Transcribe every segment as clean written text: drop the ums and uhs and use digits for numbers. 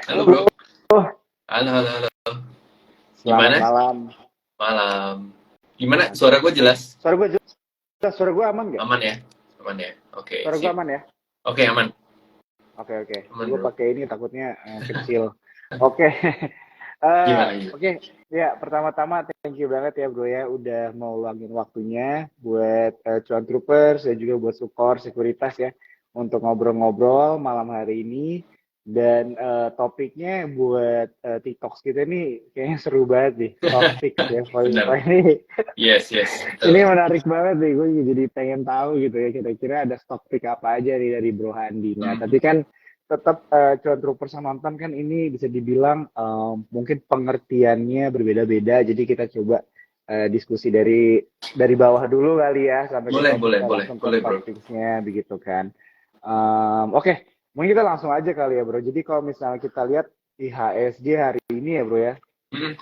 Halo Halo bro. bro, Halo, halo, halo. selamat Gimana? malam. Malam. Gimana? Oke. Suara gue jelas? Suara gue jelas, suara gue aman nggak? Aman ya? Aman ya? Oke, Suara gue sip. aman ya? Oke, aman. Oke oke. Aman Gue bro. pakai ini takutnya kecil. Oke. Gimana, gimana? Oke. Ya, pertama-tama thank you banget ya bro ya udah mau luangin waktunya buat Cuan Troopers dan juga buat support sekuritas ya untuk ngobrol-ngobrol malam hari ini. Dan topiknya buat TikToks kita nih kayaknya seru banget nih. Stock picks ya. Benar. Ini Yes, yes. Ini Betul. menarik banget nih, gue jadi pengen tahu gitu ya, kira-kira ada stock pick apa aja nih dari Bro Handi. Nah, Hmm. tapi kan tetap Cuan Troopers nonton kan ini bisa dibilang mungkin pengertiannya berbeda-beda, jadi kita coba diskusi dari bawah dulu kali ya, sampai Boleh, boleh, kita boleh. langsung ke Boleh bro. stock picksnya begitu kan. Oke, mungkin kita langsung aja kali ya Bro. Jadi kalau misalnya kita lihat IHSG hari ini ya Bro ya, Hmm.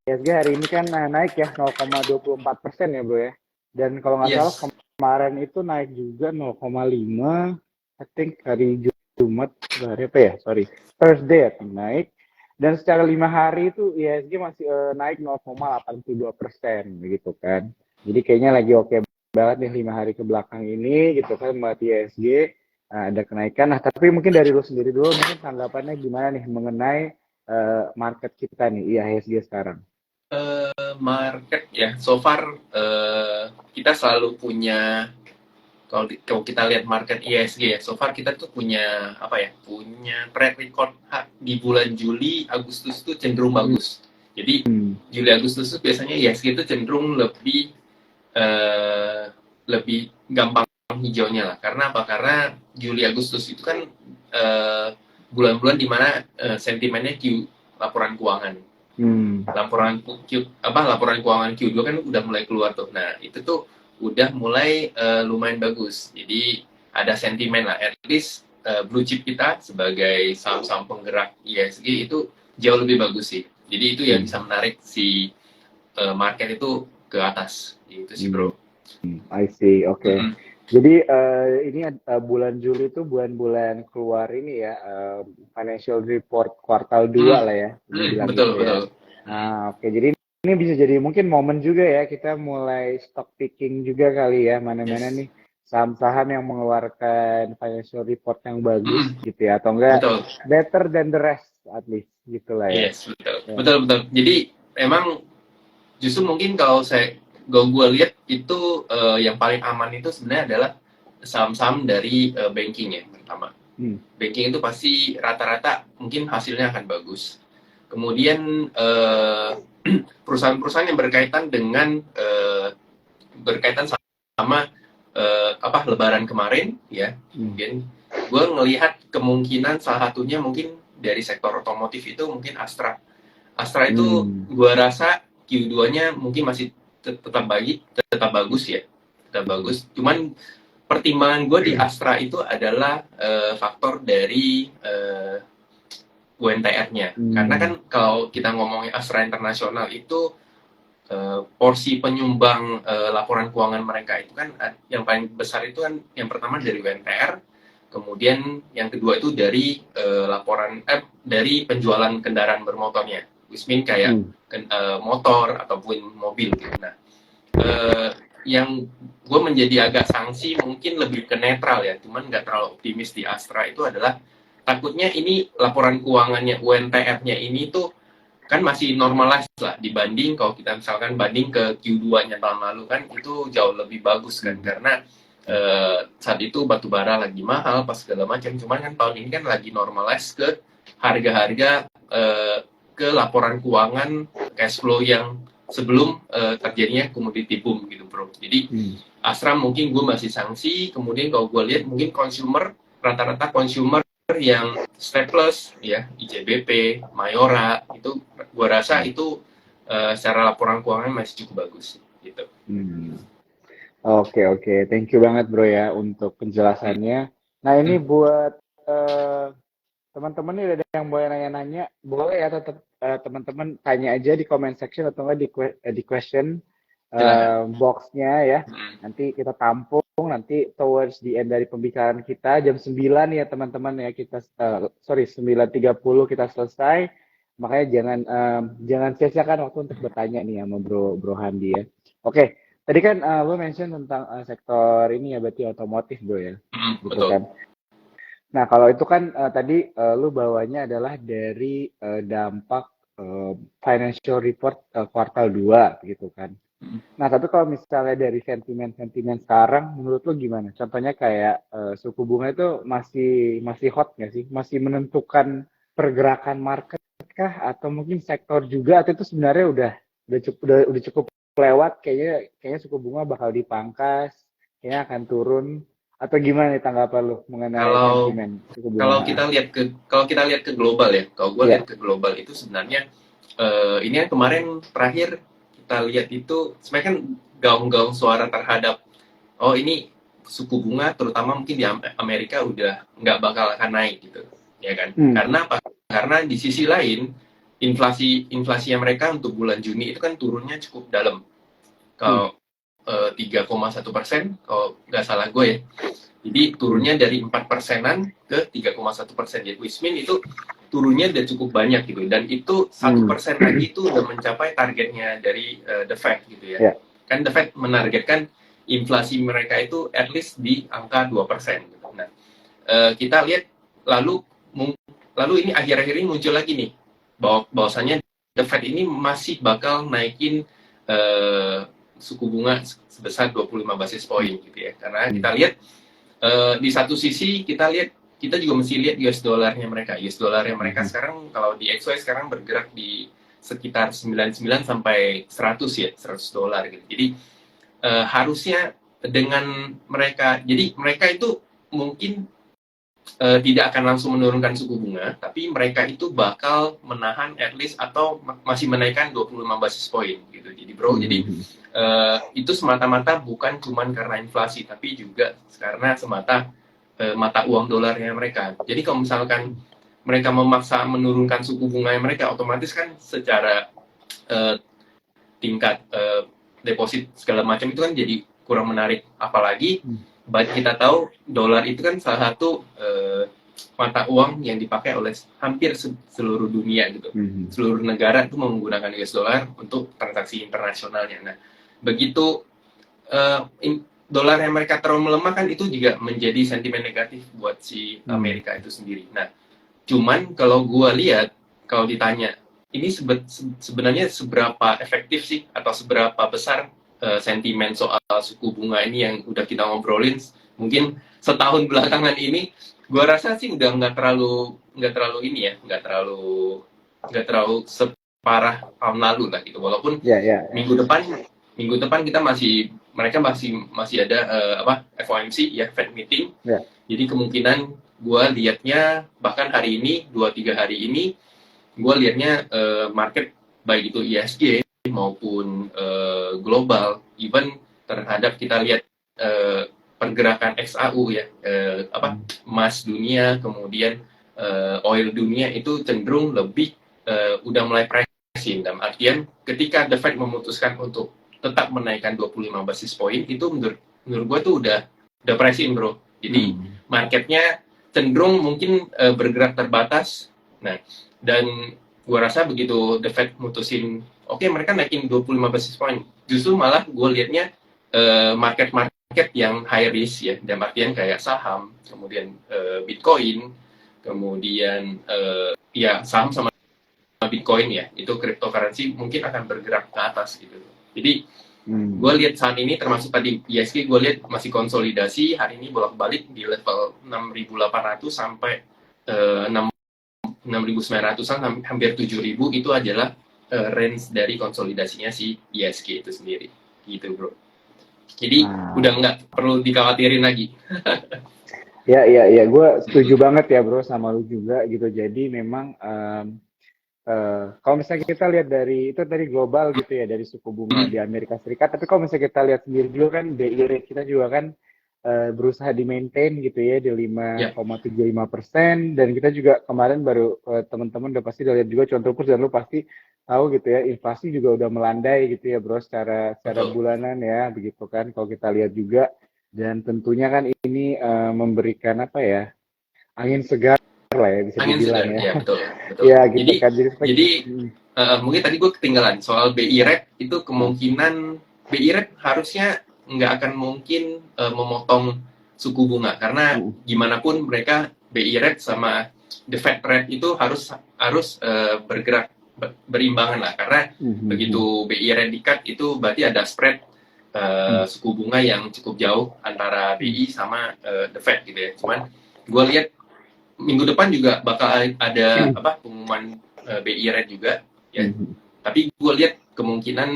IHSG hari ini kan naik ya 0,24% ya bro ya. Dan kalau nggak salah Yes. kemarin itu naik juga 0,5. I think hari Jumat, hari apa ya? Sorry, Thursday ya naik. Dan secara 5 hari itu IHSG masih naik 0,82% begitu kan. Jadi kayaknya lagi oke banget nih 5 hari ke belakang ini gitu kan buat IHSG. Ada kenaikan. Nah tapi mungkin dari lu sendiri dulu mungkin tanggapannya gimana nih mengenai market kita nih IHSG sekarang. Market ya. So far, kita selalu punya, kalau kita lihat market ISG ya, so far kita tuh punya apa ya? Punya track record di bulan Juli, Agustus tuh cenderung bagus. Jadi Hmm. Juli Agustus tuh biasanya ISG itu cenderung eh, lebih gampang hijaunya lah. Karena apa? Karena Juli Agustus itu kan eh, bulan-bulan dimana sentimennya laporan keuangan. Hmm. Laporan keuangan Q2 kan udah mulai keluar tuh. Nah, itu tuh udah mulai lumayan bagus. Jadi ada sentimen lah, at least blue chip kita sebagai saham-saham penggerak ISG itu jauh lebih bagus sih. Jadi itu yang Hmm. bisa menarik si market itu ke atas. Itu sih, Hmm. Bro. I see, oke. Okay. Mm-mm. Jadi ini bulan Juli itu bulan-bulan keluar ini ya, financial report kuartal 2 Mm. lah ya, dibilang Betul, gitu ya. betul. Mm. Oke. Jadi ini bisa jadi mungkin momen juga ya kita mulai stock picking juga kali ya, mana-mana Yes. nih saham-saham yang mengeluarkan financial report yang bagus Mm-mm. gitu ya, atau enggak Betul. better than the rest at least gitulah ya. Yes, betul. Ya. Betul, betul. Jadi emang justru mungkin kalau gue lihat itu yang paling aman itu sebenarnya adalah saham-saham dari banking ya pertama. Hmm. Banking itu pasti rata-rata mungkin hasilnya akan bagus. Kemudian perusahaan-perusahaan yang berkaitan sama apa Lebaran kemarin ya, Hmm. mungkin gue ngelihat kemungkinan salah satunya mungkin dari sektor otomotif itu mungkin Astra. Astra itu Hmm. gue rasa Q2-nya mungkin masih tetap bagus ya, tetap bagus. Cuman pertimbangan gue di Astra itu adalah faktor dari UNTR-nya. Karena kan Hmm. kalau kita ngomongin Astra Internasional itu porsi penyumbang laporan keuangan mereka itu kan yang paling besar itu kan yang pertama dari UNTR, kemudian yang kedua itu dari dari penjualan kendaraan bermotornya, which mean kayak Hmm. motor ataupun mobil gitu. Nah, yang gue menjadi agak sanksi mungkin lebih ke netral ya, cuman nggak terlalu optimis di Astra itu adalah takutnya ini laporan keuangannya UNTR-nya ini tuh kan masih normalize lah dibanding kalau kita misalkan banding ke Q2-nya tahun lalu kan itu jauh lebih bagus kan Hmm. karena saat itu batu bara lagi mahal pas segala macam cuman kan tahun ini kan lagi normalize ke harga-harga ke laporan keuangan cash flow yang sebelum terjadinya commodity boom gitu bro. Jadi Hmm. Astra mungkin gue masih sanksi, kemudian kalau gue lihat mungkin rata-rata consumer yang stateless ya ICBP, Mayora itu gue rasa Hmm. itu secara laporan keuangan masih cukup bagus gitu. Hmm. Oke, oke. Thank you banget bro ya untuk Hmm. penjelasannya. Nah ini Hmm. buat teman-teman nih ada yang boleh nanya-nanya, boleh ya tetap teman-teman tanya aja di comment section atau enggak di question. Silakan. boxnya ya. Hmm. Nanti kita tampung, nanti towards the end dari pembicaraan kita jam 9 ya teman-teman ya kita sorry 9.30 kita selesai. Makanya jangan sia-siakan waktu untuk bertanya nih sama Bro Bro Handi ya. Oke, tadi kan lo mention tentang sektor ini ya berarti otomotif Bro ya. Hmm, Gitu betul. kan. Nah, kalau itu kan tadi lu bawanya adalah dari dampak financial report kuartal 2 gitu kan. Hmm. Nah, tapi kalau misalnya dari sentimen-sentimen sekarang, menurut lu gimana? Contohnya kayak suku bunga itu masih masih hot nggak sih? Masih menentukan pergerakan market kah? Atau mungkin sektor juga? Atau itu sebenarnya udah cukup lewat? Kayaknya suku bunga bakal dipangkas, kayaknya akan turun. Atau gimana nih tanggapan lu mengenai Kalau sentimen suku kalau bunga? kita lihat ke global ya, kalau gue lihat Iya. ke global itu sebenarnya ini yang kemarin terakhir kita lihat itu sebenarnya kan gaung-gaung suara terhadap oh ini suku bunga terutama mungkin di Amerika udah nggak bakal akan naik gitu, ya kan? Hmm. Karena apa? Karena di sisi lain inflasi mereka untuk bulan Juni itu kan turunnya cukup dalam. Kalau 3,1%, kalau nggak salah gue ya. Jadi turunnya dari 4%-an ke 3,1%. Jadi which mean itu turunnya udah cukup banyak gitu. Dan itu 1% lagi itu udah mencapai targetnya dari The Fed gitu ya. Ya. Kan The Fed menargetkan inflasi mereka itu at least di angka 2%. Gitu. Nah, kita lihat lalu ini akhir-akhir ini muncul lagi nih bahwasanya The Fed ini masih bakal naikin suku bunga sebesar 25 basis point gitu ya. Karena kita lihat di satu sisi kita juga mesti lihat US dollarnya mereka. US dollarnya mereka sekarang kalau di XY sekarang bergerak di sekitar 99 sampai 100 ya, 100 dolar gitu. Jadi harusnya dengan jadi mereka itu mungkin tidak akan langsung menurunkan suku bunga, tapi mereka itu bakal menahan at least atau masih menaikkan 25 basis point gitu. Jadi bro, jadi itu semata-mata bukan cuma karena inflasi, tapi juga karena semata mata uang dolarnya mereka. Jadi kalau misalkan mereka memaksa menurunkan suku bunga mereka, otomatis kan secara tingkat deposit segala macam itu kan jadi kurang menarik. Apalagi kita tahu dolar itu kan salah satu mata uang yang dipakai oleh hampir seluruh dunia gitu. Seluruh negara itu menggunakan US dollar untuk transaksi internasionalnya. Nah, begitu dolar yang mereka terlalu melemah kan itu juga menjadi sentimen negatif buat si Amerika itu sendiri. Nah, cuman kalau gue lihat, kalau ditanya, ini sebenarnya seberapa efektif sih atau seberapa besar sentimen soal suku bunga ini yang udah kita ngobrolin mungkin setahun belakangan ini, gue rasa sih udah nggak terlalu ini ya, nggak terlalu separah tahun lalu lah gitu. Walaupun minggu depan kita mereka masih ada FOMC ya, Fed meeting. Jadi kemungkinan gue lihatnya bahkan hari ini 2-3 hari ini gue lihatnya market baik itu ISG maupun global, even terhadap kita lihat pergerakan XAU ya, emas dunia, kemudian oil dunia itu cenderung lebih udah mulai pricing. Dalam artian ketika The Fed memutuskan untuk tetap menaikkan 25 basis point itu menurut gue tuh udah pricing bro. Jadi marketnya cenderung mungkin bergerak terbatas. Nah, dan gue rasa begitu The Fed mutusin oke, mereka naikin 25 basis point, justru malah gue liatnya market yang high risk ya, dalam artian kayak saham, kemudian Bitcoin, kemudian ya saham sama Bitcoin ya, itu cryptocurrency mungkin akan bergerak ke atas gitu. Jadi gue lihat saat ini termasuk tadi ISG gue lihat masih konsolidasi, hari ini bolak-balik di level 6.800 sampai 6.900-an hampir 7.000 itu adalah range dari konsolidasinya si ISG itu sendiri gitu bro. Jadi udah nggak perlu dikhawatirin lagi. Ya, gue setuju banget ya bro sama lu juga gitu. Jadi memang kalau misalnya kita lihat dari global gitu ya, dari suku bunga di Amerika Serikat, tapi kalau misalnya kita lihat sendiri dulu kan BI rate kita juga kan berusaha di maintain gitu ya di 5,75%, dan kita juga kemarin baru teman-teman udah pasti udah lihat juga contoh kurs, dan lu pasti tahu gitu ya, inflasi juga udah melandai gitu ya bro, secara Betul. bulanan ya, begitu kan. Kalau kita lihat juga, dan tentunya kan ini memberikan apa ya, angin segar lah ya bisa Angin dibilang segar, ya. ya betul, betul. Ya gitu Jadi, kan, jadi jadi mm, mungkin tadi gue ketinggalan soal BI Rate itu nah, kemungkinan BI Rate harusnya nggak akan mungkin memotong suku bunga karena mm, gimana pun mereka BI Rate sama the Fed Rate itu harus harus bergerak berimbangan lah karena mm, mm, begitu BI Rate di-cut itu berarti ada spread mm, suku bunga yang cukup jauh antara mm, BI sama the Fed gitu ya. Cuman gue lihat minggu depan juga bakal ada mm, apa pengumuman BI Rate juga ya. mm, Tapi gue lihat kemungkinan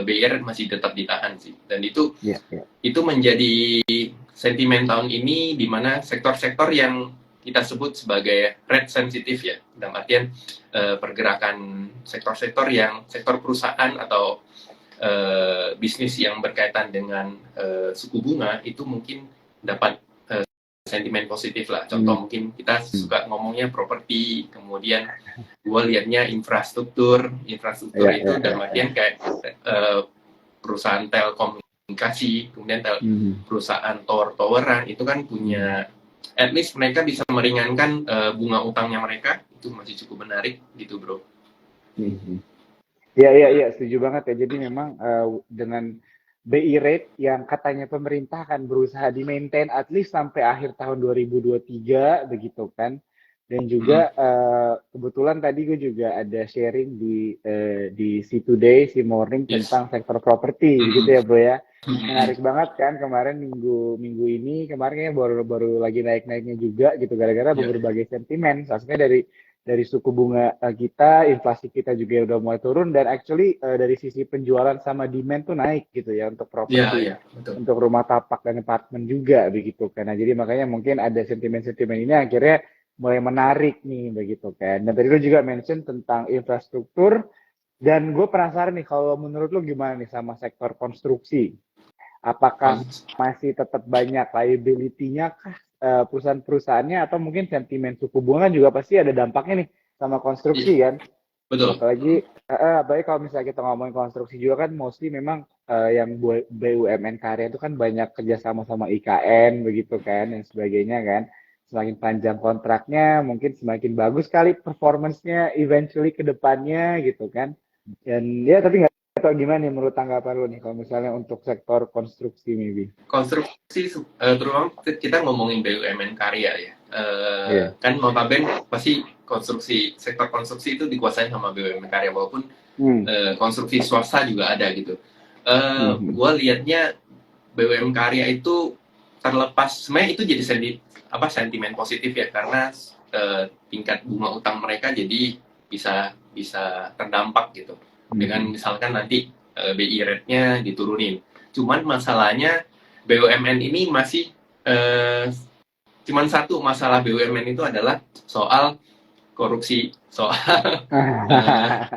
BI Rate masih tetap ditahan sih. Dan ya, ya. itu menjadi sentimen tahun ini di mana sektor-sektor yang kita sebut sebagai rate sensitif ya. Dalam artian pergerakan sektor-sektor yang sektor perusahaan atau bisnis yang berkaitan dengan suku bunga itu mungkin dapat sentimen positif lah. Contoh mungkin kita Mm, suka ngomongnya properti, kemudian gue liatnya infrastruktur ya, itu ya, dalam ya, ya. artian kayak perusahaan telekomunikasi, kemudian Mm, perusahaan tower-toweran itu kan mm, punya, at least mereka bisa meringankan bunga utangnya mereka, itu masih cukup menarik gitu bro. mm. Iya, iya, iya, setuju banget ya. Jadi memang dengan BI rate yang katanya pemerintah akan berusaha di-maintain at least sampai akhir tahun 2023, begitu kan. Dan Mm-mm. juga kebetulan tadi gue juga ada sharing di Si Today, Si Morning Yes. tentang sektor properti, begitu Mm-mm. ya bro ya. Mm-mm. Menarik banget kan kemarin minggu minggu ini, kemarin kayaknya baru lagi naik-naiknya juga gitu gara-gara Ya. berbagai sentimen. Salah dari suku bunga kita, inflasi kita juga udah mulai turun dan actually dari sisi penjualan sama demand tuh naik gitu ya untuk Ya, properti, ya, betul. untuk rumah tapak dan apartemen juga begitu kan. Nah, jadi makanya mungkin ada sentimen-sentimen ini akhirnya mulai menarik nih begitu kan. Dan tadi lu juga mention tentang infrastruktur dan gue penasaran nih kalau menurut lu gimana nih sama sektor konstruksi? Apakah Kons- masih tetap banyak liability-nya kah perusahaan-perusahaannya atau mungkin sentimen suku bunga juga pasti ada dampaknya nih sama Iya, konstruksi kan? betul. Apalagi kalau misalnya kita ngomongin konstruksi juga kan mostly memang yang BUMN karya itu kan banyak kerjasama sama IKN begitu kan dan sebagainya kan. Semakin panjang kontraknya mungkin semakin bagus kali performance-nya eventually ke depannya gitu kan. Dan ya tapi nggak tahu gimana nih menurut tanggapan lu nih kalau misalnya untuk sektor konstruksi maybe. Konstruksi terutama kita ngomongin BUMN karya ya. Iya. Kan notabene pasti sektor konstruksi itu dikuasai sama BUMN karya walaupun Hmm. konstruksi swasta juga ada gitu. Hmm. Gue liatnya BUMN karya itu terlepas sebenarnya itu jadi sentimen positif ya karena tingkat bunga utang mereka jadi bisa bisa terdampak gitu dengan Hmm. misalkan nanti BI rate-nya diturunin. Cuman masalahnya BUMN ini masih cuman satu masalah BUMN itu adalah soal korupsi, soal eh,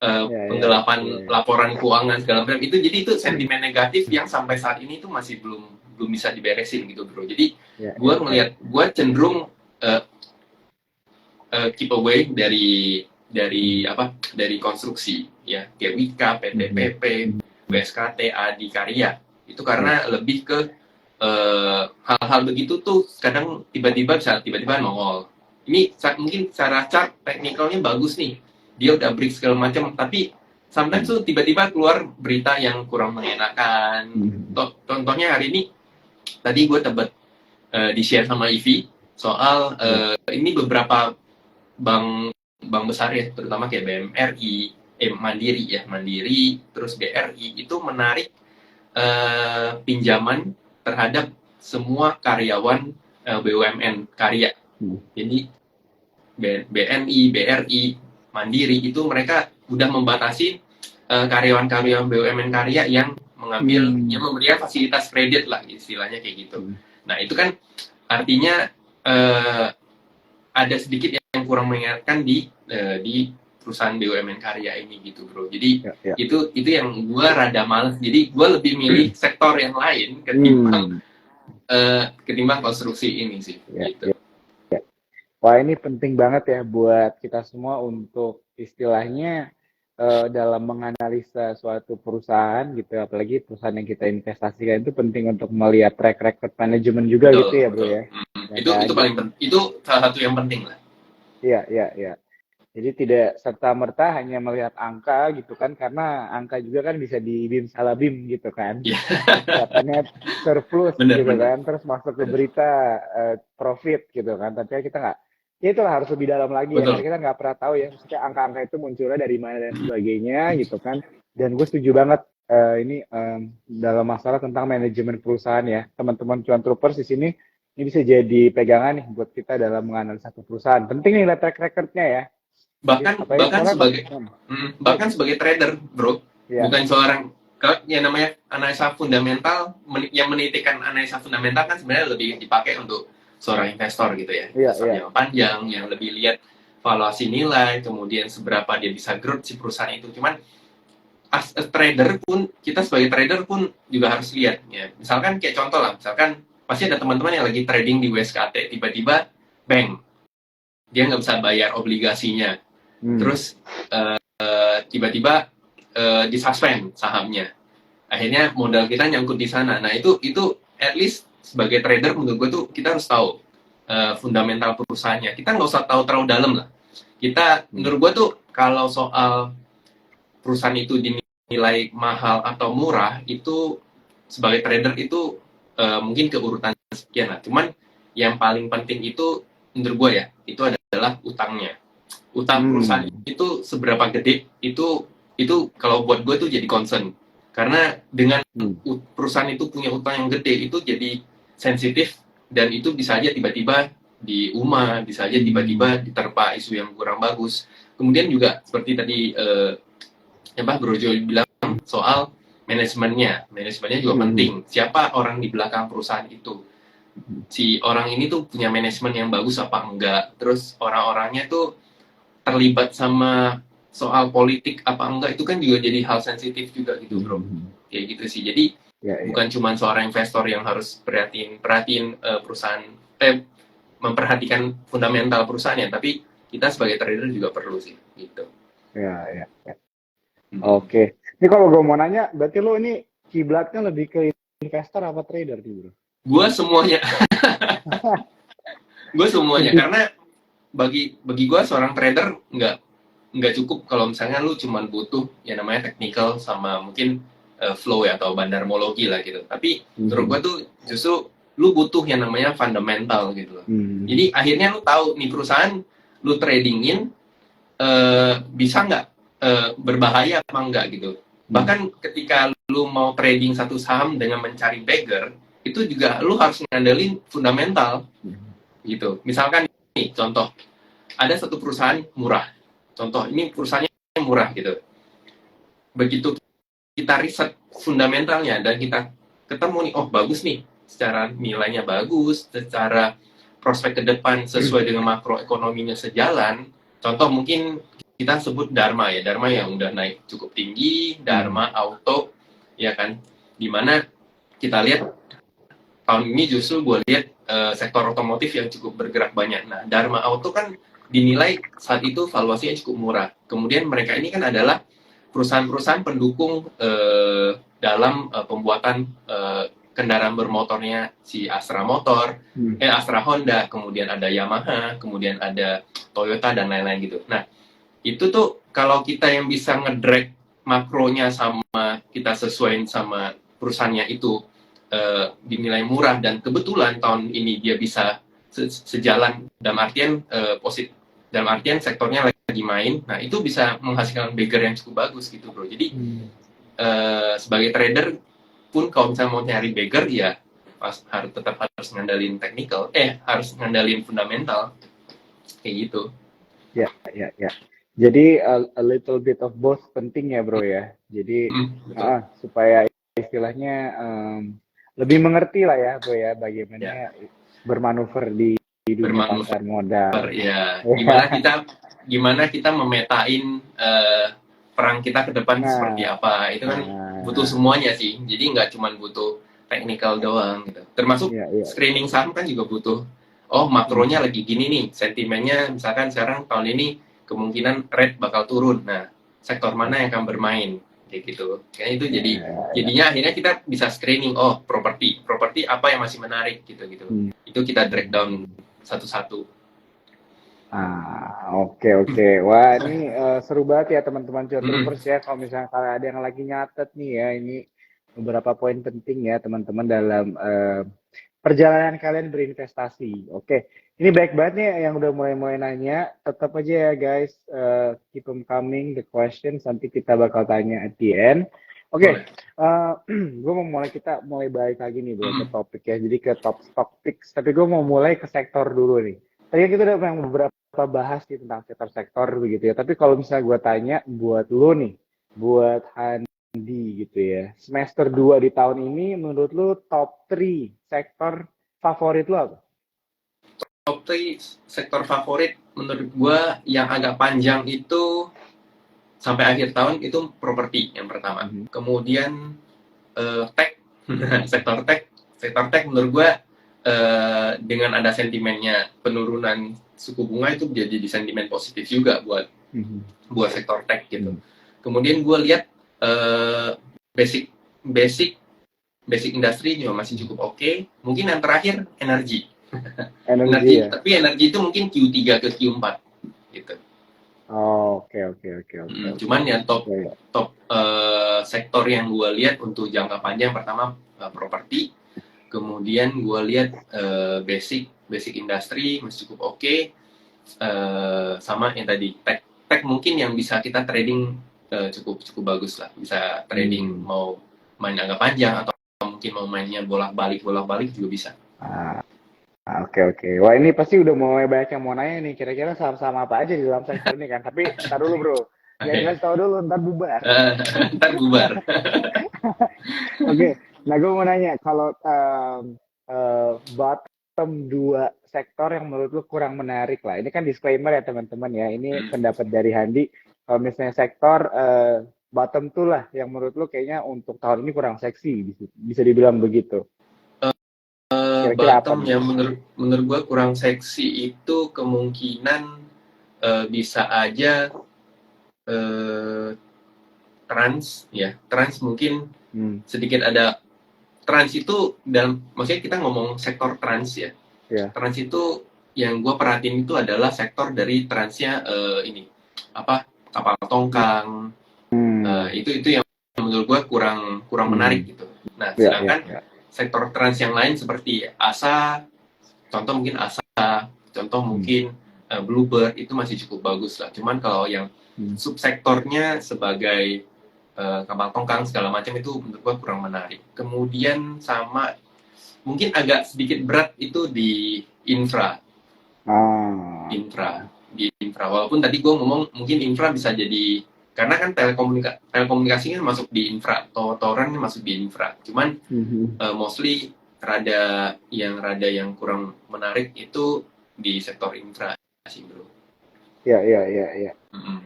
Ya, ya, ya, penggelapan ya. laporan keuangan segala macam itu, jadi itu Hmm. sentimen negatif yang sampai saat ini itu masih belum belum bisa diberesin gitu bro. Jadi Ya, ya, ya. gue cenderung uh, keep away dari apa dari konstruksi ya kayak Wika, Hmm. PTPP, BSKT, Adikarya itu Ya. karena lebih ke hal-hal begitu tuh kadang tiba-tiba nongol. Ini mungkin secara chart teknikalnya bagus nih, dia udah break segala macam, tapi sometimes Hmm. tuh tiba-tiba keluar berita yang kurang mengenakan. Hmm. Contohnya hari ini tadi gue tebet di share sama Ivi soal Ya. ini beberapa bank bank besar ya, terutama kayak BMRI, Mandiri ya, Mandiri, terus BRI itu menarik pinjaman terhadap semua karyawan BUMN karya. Hmm. Jadi BNI, BRI, Mandiri itu mereka udah membatasi karyawan-karyawan BUMN karya yang yang memberikan fasilitas kredit lah istilahnya kayak gitu. Hmm. Nah itu kan artinya ada sedikit yang kurang mengingatkan di perusahaan BUMN karya ini gitu bro. Jadi Ya, ya. itu yang gue rada males. Jadi gue lebih milih sektor yang lain ketimbang konstruksi ini sih. Ya, Gitu. ya. Wah, ini penting banget ya buat kita semua untuk istilahnya dalam menganalisa suatu perusahaan gitu, apalagi perusahaan yang kita investasikan itu penting untuk melihat track record manajemen juga Betul, gitu ya bro betul. ya. Ya Itu kan? paling penting. Itu salah satu yang penting lah. Iya, iya, iya. Jadi tidak serta-merta hanya melihat angka gitu kan, karena angka juga kan bisa di-bim salah bim gitu kan. Iya, Kelihatannya surplus benar, gitu benar, kan, terus masuk ke benar. berita profit gitu kan. Tapi kita nggak, ya itulah harus lebih dalam lagi ya, karena Betul. kita nggak pernah tahu ya, maksudnya angka-angka itu munculnya dari mana dan sebagainya gitu kan. Dan gue setuju banget ini dalam masalah tentang manajemen perusahaan ya, teman-teman cuan troopers di sini ini bisa jadi pegangan nih buat kita dalam menganalisa satu perusahaan. Penting nih lihat track record-nya ya. Jadi Bahkan apalagi bahkan soalnya sebagai ya, bahkan sebagai trader, bro, ya, bukan seorang yang namanya analisa fundamental, yang menitikkan analisa fundamental kan sebenarnya lebih dipakai untuk seorang investor gitu ya, iya, investor iya. jangka panjang yang lebih lihat valuasi nilai, kemudian seberapa dia bisa growth si perusahaan itu. Cuman as a trader pun, kita sebagai trader pun juga harus lihat ya. Misalkan kayak contoh lah, misalkan pasti ada teman-teman yang lagi trading di WSKT, tiba-tiba bank dia nggak bisa bayar obligasinya, terus tiba-tiba disuspend sahamnya, akhirnya modal kita nyangkut di sana. Nah itu at least sebagai trader menurut gue tuh kita harus tahu fundamental perusahaannya. Kita nggak usah tahu terlalu dalam lah. Kita menurut gue tuh kalau soal perusahaan itu dinilai mahal atau murah, itu sebagai trader itu mungkin keurutan sekian lah. Cuman yang paling penting itu menurut gue ya, itu adalah utangnya. Utang perusahaan itu seberapa gede, itu kalau buat gue tuh jadi concern. Karena dengan perusahaan itu punya utang yang gede, itu jadi sensitif, dan itu bisa aja tiba-tiba di UMA, bisa aja tiba-tiba diterpa isu yang kurang bagus. Kemudian juga seperti tadi Bro Joy bilang soal manajemennya juga penting. Siapa orang di belakang perusahaan itu? Si orang ini tuh punya manajemen yang bagus apa enggak? Terus orang-orangnya tuh terlibat sama soal politik apa enggak, itu kan juga jadi hal sensitif juga gitu bro. Kayak gitu sih. Jadi bukan cuma seorang investor yang harus perhatiin perusahaan, memperhatikan fundamental perusahaannya, tapi kita sebagai trader juga perlu sih gitu. Ya. Oke. Ini kalau gue mau nanya, berarti lo ini kiblatnya lebih ke investor apa trader nih bro? Gue semuanya. Gue semuanya, karena bagi gue seorang trader nggak cukup kalau misalnya lu cuma butuh yang namanya technical sama mungkin flow ya atau bandarmologi lah gitu. Tapi menurut gue tuh justru lu butuh yang namanya fundamental gitu loh. Jadi akhirnya lu tahu nih perusahaan lu tradingin bisa nggak berbahaya apa enggak gitu. Bahkan ketika lu mau trading satu saham dengan mencari bagger, itu juga lu harus ngandelin fundamental gitu. Misalkan nih contoh, ada satu perusahaan murah. Contoh, ini perusahaannya murah gitu. Begitu kita riset fundamentalnya dan kita ketemu nih, oh bagus nih, secara nilainya bagus, secara prospek ke depan sesuai dengan makroekonominya sejalan. Contoh mungkin kita sebut Dharma ya, Dharma yang udah naik cukup tinggi, Dharma Auto, ya kan, dimana kita lihat tahun ini justru gue lihat sektor otomotif yang cukup bergerak banyak. Nah, Dharma Auto kan dinilai saat itu valuasinya cukup murah. Kemudian mereka ini kan adalah perusahaan-perusahaan pendukung dalam pembuatan kendaraan bermotornya si Astra Motor, Astra Honda, kemudian ada Yamaha, kemudian ada Toyota dan lain-lain gitu. Nah, itu tuh kalau kita yang bisa ngedrag makronya sama kita sesuaiin sama perusahaannya itu dinilai murah dan kebetulan tahun ini dia bisa sejalan dalam artian positif, dalam artian sektornya lagi main, nah itu bisa menghasilkan bagger yang cukup bagus gitu bro. Jadi sebagai trader pun kalau misalnya mau nyari bagger ya tetap harus ngandalin technical, harus ngandalin fundamental kayak gitu. Ya. Jadi a little bit of both penting ya bro ya. Jadi supaya istilahnya lebih mengerti lah ya bro ya bagaimana bermanuver di dunia pasar modal. Ya, gimana kita memetain perang kita ke depan seperti apa, itu kan butuh semuanya sih. Jadi nggak cuma butuh technical doang gitu. Termasuk screening saham kan juga butuh. Oh makronya lagi gini nih, sentimennya misalkan sekarang tahun ini kemungkinan rate bakal turun. Nah sektor mana yang akan bermain kayak gitu. Kayaknya itu Ya. jadinya akhirnya kita bisa screening, oh properti apa yang masih menarik gitu. Itu kita break down satu-satu. Oke. Wah, ini seru banget ya teman-teman Mm-mm. Cuanrumers ya. Kalau misalnya kalian ada yang lagi nyatet nih ya, ini beberapa poin penting ya teman-teman dalam perjalanan kalian berinvestasi. Oke, ini baik banget nih yang udah mulai nanya. Tetap aja ya guys, keep them coming the questions. Nanti kita bakal tanya at the end. Oke, Boleh. gue kita mulai balik lagi nih bro ke Mm-mm. topik ya. Jadi ke top stock picks. Tapi gue mau mulai ke sektor dulu nih. Tadi kan kita udah yang beberapa bahas nih tentang sektor-sektor begitu ya. Tapi kalau misalnya gue tanya buat lo nih, buat Handi gitu ya. Semester 2 di tahun ini menurut lu top 3 sektor favorit lu apa? Top 3 sektor favorit menurut gua yang agak panjang itu sampai akhir tahun itu properti yang pertama. Kemudian tech, sektor tech menurut gua dengan ada sentimennya penurunan suku bunga itu jadi sentimen positif juga buat sektor tech gitu. Kemudian gue lihat basic industri juga masih cukup oke. Mungkin yang terakhir energi. Energi ya. Tapi energi itu mungkin Q3 ke Q4 gitu. Oke. Cuman yang top sektor yang gue lihat untuk jangka panjang pertama properti. Kemudian gue lihat basic industri masih cukup oke. Sama yang tadi tech mungkin yang bisa kita trading cukup bagus lah, bisa trading mau main jangka panjang atau mungkin mau mainnya bolak-balik juga bisa. Oke. Wah, ini pasti udah mulai banyak yang mau nanya nih, kira-kira saham-saham apa aja di dalam sektor ini kan. Tapi ntar dulu bro, jangan kasih tau dulu, ntar bubar. Ntar bubar. Oke, nah gue mau nanya, kalau bottom 2 sektor yang menurut lu kurang menarik lah. Ini kan disclaimer ya teman-teman ya, ini pendapat dari Handi. Kalau misalnya sektor bottom 2 lah, yang menurut lu kayaknya untuk tahun ini kurang seksi, bisa dibilang begitu. Kira-kira Bottom yang menurut gue kurang seksi itu kemungkinan bisa aja trans mungkin sedikit ada trans itu dalam, maksudnya kita ngomong sektor trans ya. Trans itu yang gue perhatiin itu adalah sektor dari transnya ini apa kapal tongkang. Itu yang menurut gue kurang menarik gitu. Nah sedangkan sektor trans yang lain seperti ASA, contoh mungkin ASA, contoh mungkin Bluebird itu masih cukup bagus lah. Cuman kalau yang subsektornya sebagai kapal tongkang segala macam itu menurut gua kurang menarik. Kemudian sama mungkin agak sedikit berat itu di infra. Walaupun tadi gua ngomong mungkin infra bisa jadi, karena kan telekomunikasi kan masuk di infra, tower-toweran masuk di infra. Cuman mostly rada yang kurang menarik itu di sektor infra sih bro. Iya.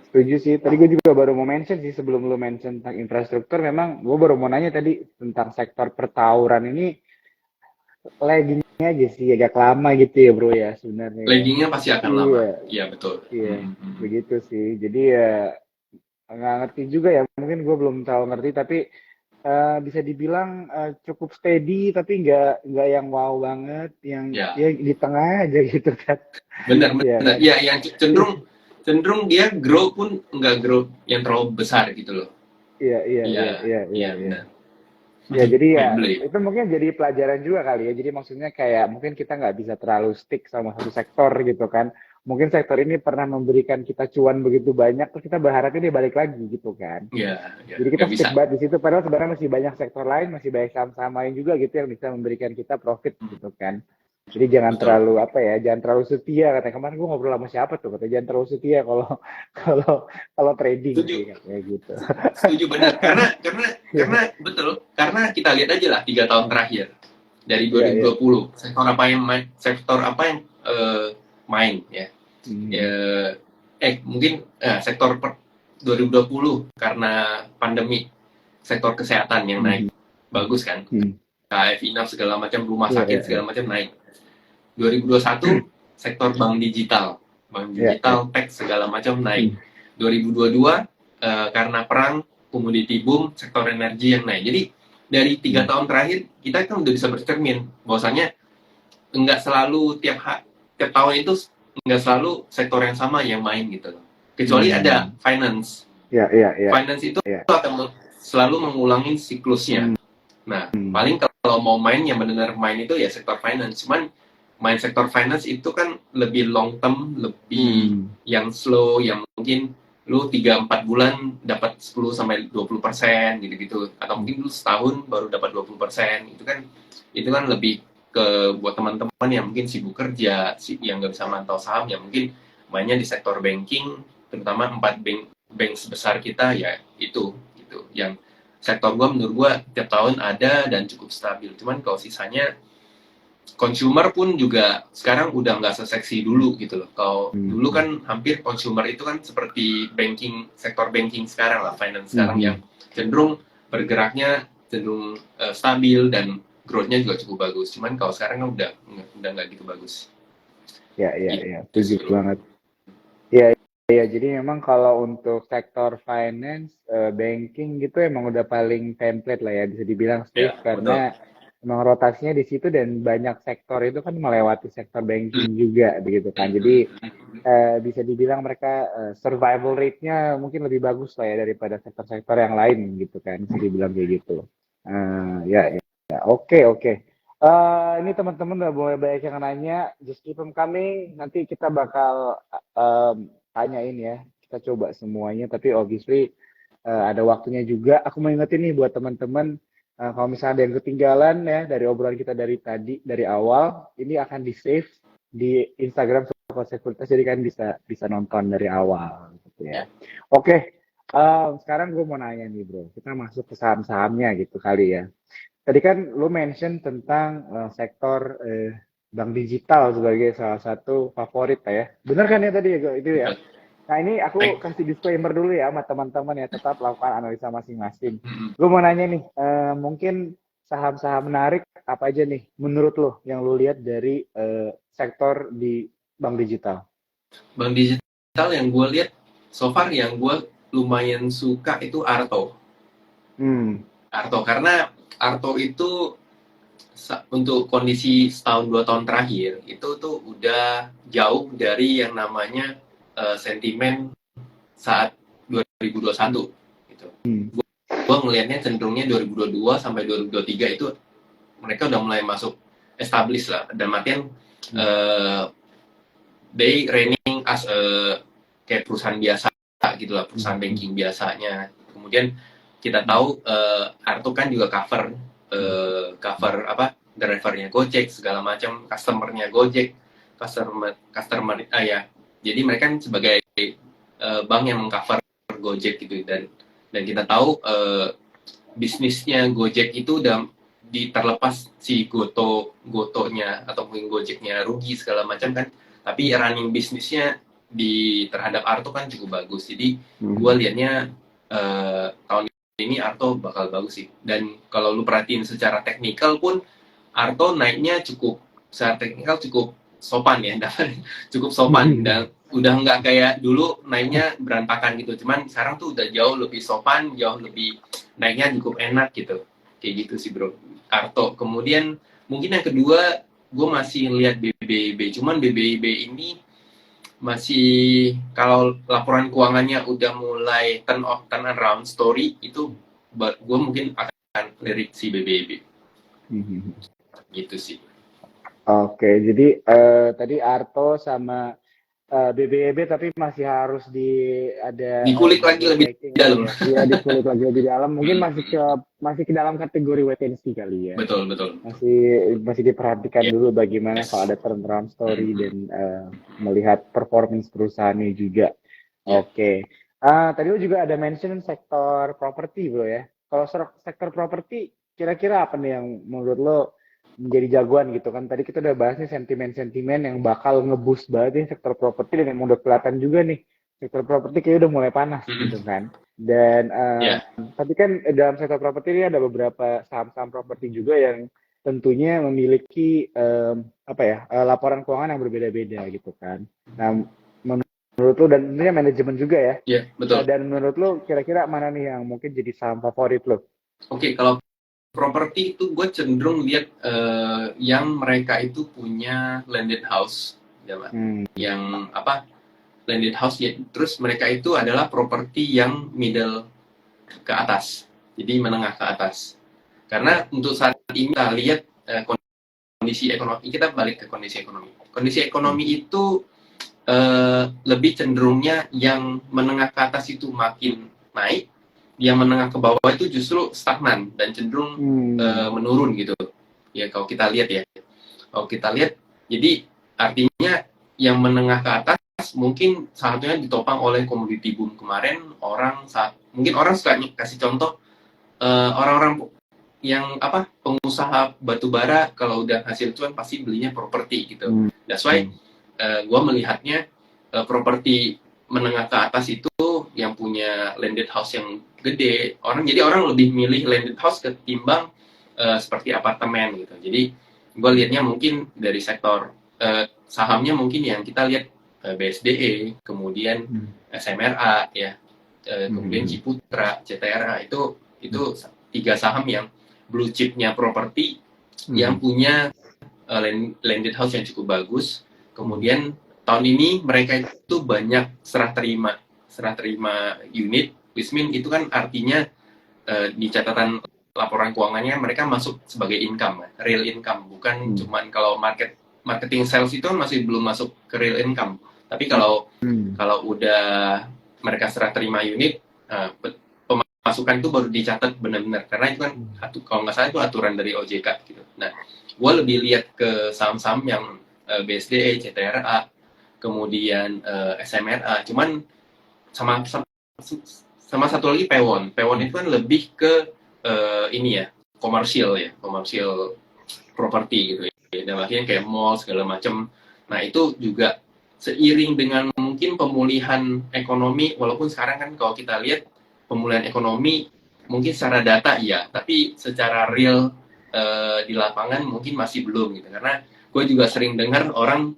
Setuju sih. Tadi gue juga baru mau mention sih sebelum lu mention tentang infrastruktur. Memang gue baru mau nanya tadi tentang sektor pertauran ini laggingnya aja sih agak lama gitu ya bro ya sebenarnya. Laggingnya pasti akan lama. Iya betul. Iya, begitu sih. Jadi ya nggak ngerti juga ya. Mungkin gue belum terlalu ngerti tapi bisa dibilang cukup steady tapi nggak yang wow banget, yang ya di tengah aja gitu kan. Benar. Ya yang cenderung dia grow pun nggak grow yang terlalu besar gitu loh. Iya. Ya jadi ya itu mungkin jadi pelajaran juga kali ya. Jadi maksudnya kayak mungkin kita nggak bisa terlalu stick sama satu sektor gitu kan. Mungkin sektor ini pernah memberikan kita cuan begitu banyak, terus kita berharapnya dia balik lagi gitu kan. Jadi kita stick banget di situ. Padahal sebenarnya masih banyak sektor lain, masih banyak saham-saham lain juga gitu yang bisa memberikan kita profit gitu kan. Jadi jangan terlalu jangan terlalu setia. Katanya kemarin gue ngobrol sama siapa tuh, katanya jangan terlalu setia kalau trading kayak gitu. Setuju benar. Karena betul. Karena kita lihat aja lah 3 tahun terakhir dari 2020 sektor apa yang main ya. Mungkin sektor 2020 karena pandemi, sektor kesehatan yang naik bagus kan. KF segala macam, rumah sakit segala macam naik. 2021 sektor bank digital, tech segala macam naik. 2022 karena perang, komoditi boom, sektor energi yang naik. Jadi dari 3 tahun terakhir kita kan udah bisa bercermin bahwasanya nggak selalu tiap tahun itu nggak selalu sektor yang sama yang main gitu loh. Kecuali ada finance. Finance itu akan selalu mengulangi siklusnya. Nah, paling kalau mau main yang benar-benar main itu ya sektor finance. Cuman main sektor finance itu kan lebih long term, lebih yang slow, yang mungkin lu 3-4 bulan dapat 10-20% gitu-gitu. Atau mungkin lu setahun baru dapat 20%. Itu kan lebih ke buat teman-teman yang mungkin sibuk kerja, yang nggak bisa mantau saham, ya mungkin mainnya di sektor banking, terutama 4 bank sebesar kita ya itu gitu. Yang sektor gua menurut gua tiap tahun ada dan cukup stabil. Cuman kalau sisanya consumer pun juga sekarang udah nggak seseksi dulu gitu loh. Kalau dulu kan hampir consumer itu kan seperti sektor banking sekarang lah, finance sekarang yang cenderung bergeraknya cenderung stabil dan growth-nya juga cukup bagus. Cuman kalau sekarang kan udah nggak gitu bagus. Ya, setuju banget. Ya, jadi memang kalau untuk sektor finance, banking gitu emang udah paling template lah ya, bisa dibilang safe karena emang rotasinya di situ dan banyak sektor itu kan melewati sektor banking juga begitu kan. Jadi bisa dibilang mereka survival rate-nya mungkin lebih bagus lah ya daripada sektor-sektor yang lain gitu kan, bisa dibilang kayak gitu. Ya. Oke. Ini teman-teman udah mulai banyak yang nanya, just keep them coming. Nanti kita bakal tanyain ya, kita coba semuanya. Tapi obviously ada waktunya juga. Aku mau ingetin nih buat teman-teman, kalau misalnya ada yang ketinggalan ya dari obrolan kita dari tadi, dari awal, ini akan di save di Instagram Sekuritas, jadi kan bisa nonton dari awal gitu ya. Oke, sekarang gue mau nanya nih bro, kita masuk ke saham-sahamnya gitu kali ya. Tadi kan lu mention tentang sektor bank digital sebagai salah satu favorit ya. Bener kan ya tadi ya itu ya? Nah ini aku kasih disclaimer dulu ya sama teman-teman ya, tetap lakukan analisa masing-masing. Gue mau nanya nih, mungkin saham-saham menarik apa aja nih menurut lo yang lu lihat dari sektor di bank digital? Bank digital yang gue lihat so far yang gue lumayan suka itu Arto. Karena Arto itu untuk kondisi setahun 2 tahun terakhir itu tuh udah jauh dari yang namanya sentimen saat 2021 gitu. Gue ngelihatnya cenderungnya 2022 sampai 2023 itu mereka udah mulai masuk established lah, dan artian they running as kayak perusahaan biasa gitu lah, perusahaan banking biasanya. Kemudian kita tahu Arto kan juga cover drivernya Gojek segala macam, customernya Gojek, customer ya. Jadi mereka kan sebagai bank yang mengcover Gojek gitu, dan kita tahu bisnisnya Gojek itu udah terlepas si Gotonya atau mungkin Gojeknya rugi segala macam kan, tapi running bisnisnya terhadap Arto kan cukup bagus. Jadi gue liatnya tahun ini Arto bakal bagus sih. Dan kalau lu perhatiin secara teknikal pun Arto naiknya secara teknikal cukup sopan ya, cukup sopan, dan udah nggak kayak dulu naiknya berantakan gitu. Cuman sekarang tuh udah jauh lebih sopan, jauh lebih naiknya cukup enak gitu. Kayak gitu sih bro, Arto. Kemudian mungkin yang kedua gue masih lihat BBIB. Cuman BBIB ini masih, kalau laporan keuangannya udah mulai turn around story, itu gue mungkin akan lirik si BBIB. Gitu sih. Oke, jadi tadi Arto sama BBIB tapi masih harus dikulik lagi lebih dalam. Iya, dikulik lagi lebih dalam. Mungkin masih ke dalam kategori wait and see kali ya. Betul. Masih diperhatikan dulu bagaimana kalau ada turnaround story dan melihat performance perusahaannya juga. Oke. Tadi lu juga ada mention sektor properti bro ya. Kalau sektor properti kira-kira apa nih yang menurut lo menjadi jagoan gitu kan? Tadi kita udah bahas nih sentimen-sentimen yang bakal nge-boost banget nih sektor properti, dan yang udah kelihatan juga nih sektor properti kayak udah mulai panas gitu kan. Dan tapi kan dalam sektor properti ini ada beberapa saham-saham properti juga yang tentunya memiliki laporan keuangan yang berbeda-beda gitu kan. Nah, menurut lu, dan tentunya manajemen juga ya. Iya, betul. Dan menurut lu kira-kira mana nih yang mungkin jadi saham favorit lu? Oke, kalau properti itu gue cenderung lihat yang mereka itu punya landed house, ya, Pak. Hmm. Yang apa, landed house ya, terus mereka itu adalah properti yang middle ke atas, jadi menengah ke atas. Karena untuk saat ini kita lihat kondisi ekonomi, kita balik ke kondisi ekonomi. Kondisi ekonomi itu lebih cenderungnya yang menengah ke atas itu makin naik, yang menengah ke bawah itu justru stagnan dan cenderung menurun gitu. Ya kalau kita lihat ya, kalau kita lihat, jadi artinya yang menengah ke atas mungkin salah satunya ditopang oleh komoditi boom kemarin. Mungkin orang suka kasih contoh orang-orang yang pengusaha batu bara kalau udah hasil cuan pasti belinya properti gitu. That's why gue melihatnya properti menengah ke atas itu yang punya landed house yang gede, jadi orang lebih milih landed house ketimbang seperti apartemen gitu. Jadi gue lihatnya mungkin dari sektor sahamnya mungkin yang kita lihat BSDE, kemudian SMRA ya, kemudian Ciputra, CTRA, itu 3 saham yang blue chipnya properti yang punya landed house yang cukup bagus. Kemudian tahun ini mereka itu banyak serah terima unit, which mean itu kan artinya di catatan laporan keuangannya mereka masuk sebagai income, real income, bukan cuman kalau marketing sales itu kan masih belum masuk ke real income. Tapi kalau udah mereka serah terima unit, pemasukan itu baru dicatat benar-benar, karena itu kan kalau nggak salah itu aturan dari OJK gitu. Nah, gue lebih lihat ke saham-saham yang BSDE, CTRA, kemudian SMRA. Cuman sama satu lagi Pewon. Pewon itu kan lebih ke ini ya, komersial properti gitu ya. Dan akhirnya kayak mall segala macam. Nah, itu juga seiring dengan mungkin pemulihan ekonomi, walaupun sekarang kan kalau kita lihat pemulihan ekonomi mungkin secara data iya, tapi secara real di lapangan mungkin masih belum gitu. Karena gue juga sering dengar orang